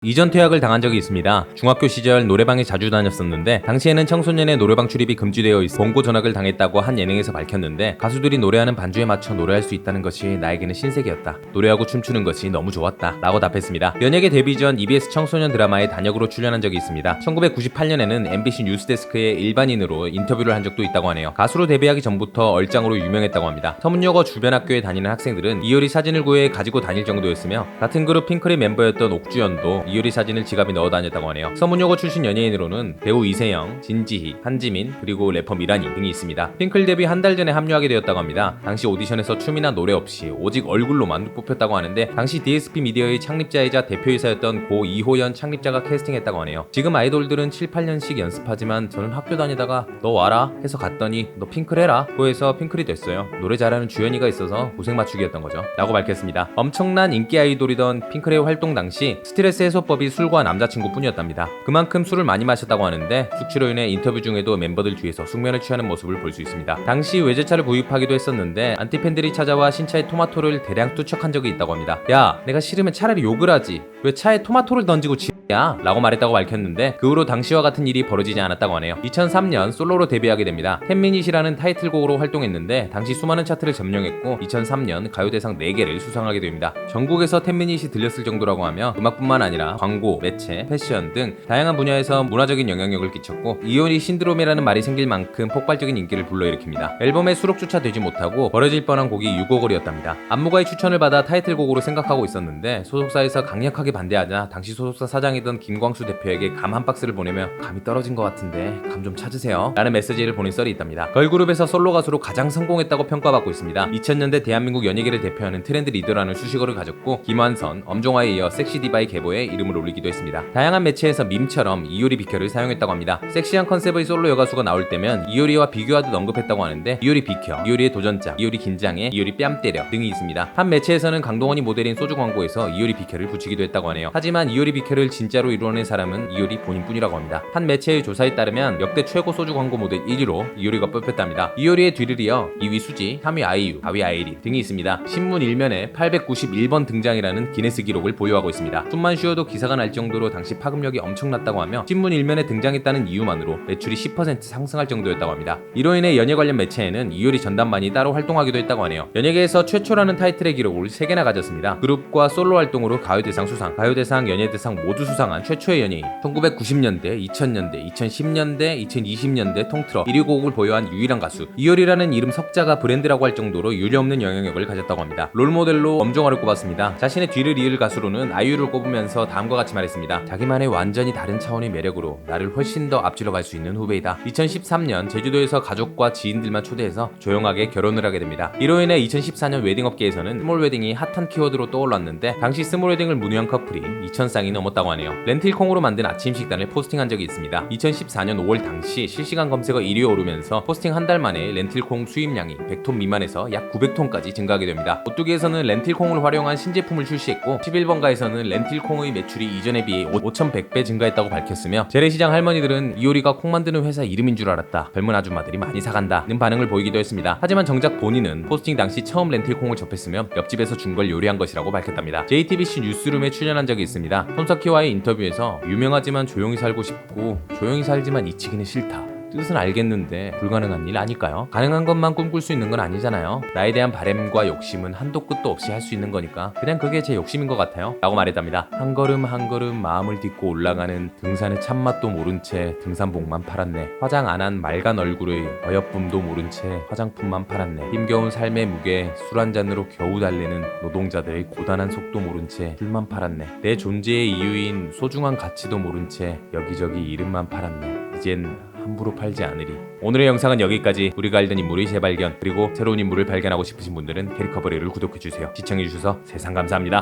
이전 퇴학을 당한 적이 있습니다. 중학교 시절 노래방에 자주 다녔었는데 당시에는 청소년의 노래방 출입이 금지되어 있어 봉고 전학을 당했다고 한 예능에서 밝혔는데 가수들이 노래하는 반주에 맞춰 노래할 수 있다는 것이 나에게는 신세계였다. 노래하고 춤추는 것이 너무 좋았다 라고 답했습니다. 연예계 데뷔 전 EBS 청소년 드라마에 단역으로 출연한 적이 있습니다. 1998년에는 MBC 뉴스데스크의 일반인으로 인터뷰를 한 적도 있다고 하네요. 가수로 데뷔하기 전부터 얼짱으로 유명했다고 합니다. 서문여고 주변 학교에 다니는 학생들은 이효리 사진을 구해 가지고 다닐 정도였으며 같은 그룹 핑클의 멤버였던 옥주연도 이효리 사진을 지갑에 넣어 다녔다고 하네요. 서문여고 출신 연예인으로는 배우 이세영, 진지희, 한지민, 그리고 래퍼 미란이 등이 있습니다. 핑클 데뷔 한 달 전에 합류하게 되었다고 합니다. 당시 오디션에서 춤이나 노래 없이 오직 얼굴로만 뽑혔다고 하는데 당시 DSP 미디어의 창립자이자 대표이사였던 고 이호연 창립자가 캐스팅했다고 하네요. 지금 아이돌들은 7, 8년씩 연습하지만 저는 학교 다니다가 너 와라 해서 갔더니 너 핑클 해라 고 해서 핑클이 됐어요. 노래 잘하는 주연이가 있어서 고생 맞추기였던 거죠 라고 밝혔습니다. 엄청난 인기 아이돌이던 핑클의 활동 당시 스트레스 해소법이 술과 남자친구 뿐이었답니다. 그만큼 술을 많이 마셨다고 하는데 숙취로 인해 인터뷰 중에도 멤버들 뒤에서 숙면을 취하는 모습을 볼 수 있습니다. 당시 외제차를 구입하기도 했었는데 안티팬들이 찾아와 신차에 토마토를 대량 투척한 적이 있다고 합니다. 야, 내가 싫으면 차라리 욕을 하지 왜 차에 토마토를 던지고 야 라고 말했다고 밝혔는데 그 후로 당시와 같은 일이 벌어지지 않았다고 하네요. 2003년 솔로로 데뷔하게 됩니다. 10미닛이라는 타이틀곡으로 활동했는데 당시 수많은 차트를 점령했고 2003년 가요대상 4개를 수상하게 됩니다. 전국에서 10미닛이 들렸을 정도라고 하며 음악뿐만 아니라 광고, 매체, 패션 등 다양한 분야에서 문화적인 영향력을 끼쳤고 이효리 신드롬이라는 말이 생길 만큼 폭발적인 인기를 불러일으킵니다. 앨범에 수록조차 되지 못하고 버려질 뻔한 곡이 유고걸이었답니다. 안무가의 추천을 받아 타이틀곡으로 생각하고 있었는데 소속사에서 강력하게 반대하자 당시 소속사 사장이 던 김광수 대표에게 감 한 박스를 보내며 감이 떨어진 것 같은데 감 좀 찾으세요 라는 메시지를 보낸 썰이 있답니다. 걸그룹에서 솔로 가수로 가장 성공했다고 평가받고 있습니다. 2000년대 대한민국 연예계를 대표하는 트렌드 리더라는 수식어를 가졌고 김완선, 엄정화에 이어 섹시 디바의 계보에 이름을 올리기도 했습니다. 다양한 매체에서 밈처럼 이효리 비켜를 사용했다고 합니다. 섹시한 컨셉의 솔로 여가수가 나올 때면 이효리와 비교하듯 언급했다고 하는데 이효리 비켜, 이효리의 도전장, 이효리 긴장해, 이효리 뺨 때려 등이 있습니다. 한 매체에서는 강동원이 모델인 소주 광고에서 이효리 비켜를 붙이기도 했다고 하네요. 하지만 이효리 비켜를 진짜로 이루어낸 사람은 이효리 본인뿐이라고 합니다. 한 매체의 조사에 따르면 역대 최고 소주 광고 모델 1위로 이효리가 뽑혔답니다. 이효리의 뒤를 이어 2위 수지, 3위 아이유, 4위 아이리 등이 있습니다. 신문 1면에 891번 등장이라는 기네스 기록을 보유하고 있습니다. 숨만 쉬어도 기사가 날 정도로 당시 파급력이 엄청났다고 하며 신문 1면에 등장했다는 이유만으로 매출이 10% 상승할 정도였다고 합니다. 이로 인해 연예 관련 매체에는 이효리 전담반이 따로 활동하기도 했다고 하네요. 연예계에서 최초라는 타이틀의 기록을 3개나 가졌습니다. 그룹과 솔로 활동으로 가요대상 수상, 가요대상, 연예대상 모두 수상한 최초의 연예인. 1990년대, 2000년대, 2010년대, 2020년대 통틀어 1위 곡을 보유한 유일한 가수. 이효리라는 이름 석자가 브랜드라고 할 정도로 유례없는 영향력을 가졌다고 합니다. 롤모델로 엄정화를 꼽았습니다. 자신의 뒤를 이을 가수로는 아이유를 꼽으면서 다음과 같이 말했습니다. 자기만의 완전히 다른 차원의 매력으로 나를 훨씬 더 앞질러 갈 수 있는 후배이다. 2013년 제주도에서 가족과 지인들만 초대해서 조용하게 결혼을 하게 됩니다. 이로 인해 2014년 웨딩업계에서는 스몰 웨딩이 핫한 키워드로 떠올랐는데 당시 스몰 웨딩을 문의한 커플이 2,000쌍이 넘었다고 하네요. 렌틸콩으로 만든 아침 식단을 포스팅한 적이 있습니다. 2014년 5월 당시 실시간 검색어 1위에 오르면서 포스팅 한 달 만에 렌틸콩 수입량이 100톤 미만에서 약 900톤까지 증가하게 됩니다. 오뚜기에서는 렌틸콩을 활용한 신제품을 출시했고 11번가에서는 렌틸콩의 매출이 이전에 비해 5,100배 증가했다고 밝혔으며 재래시장 할머니들은 이효리가 콩 만드는 회사 이름인 줄 알았다. 젊은 아줌마들이 많이 사간다는 반응을 보이기도 했습니다. 하지만 정작 본인은 포스팅 당시 처음 렌틸콩을 접했으며 옆집에서 준 걸 요리한 것이라고 밝혔답니다. JTBC 뉴스룸에 출연한 적이 있습니다. 손석희와의 인터뷰에서 유명하지만 조용히 살고 싶고 조용히 살지만 잊히기는 싫다. 뜻은 알겠는데 불가능한 일 아닐까요? 가능한 것만 꿈꿀 수 있는 건 아니잖아요. 나에 대한 바램과 욕심은 한도 끝도 없이 할 수 있는 거니까 그냥 그게 제 욕심인 것 같아요 라고 말했답니다. 한 걸음 한 걸음 마음을 딛고 올라가는 등산의 참맛도 모른 채 등산복만 팔았네. 화장 안 한 맑은 얼굴의 어여쁨도 모른 채 화장품만 팔았네. 힘겨운 삶의 무게 술 한 잔으로 겨우 달래는 노동자들의 고단한 속도 모른 채 술만 팔았네. 내 존재의 이유인 소중한 가치도 모른 채 여기저기 이름만 팔았네. 이젠 함부로 팔지 않으리. 오늘의 영상은 여기까지. 우리가 알던 인물의 재발견 그리고 새로운 인물을 발견하고 싶으신 분들은 캐리커버리를 구독해주세요. 시청해주셔서 세상 감사합니다.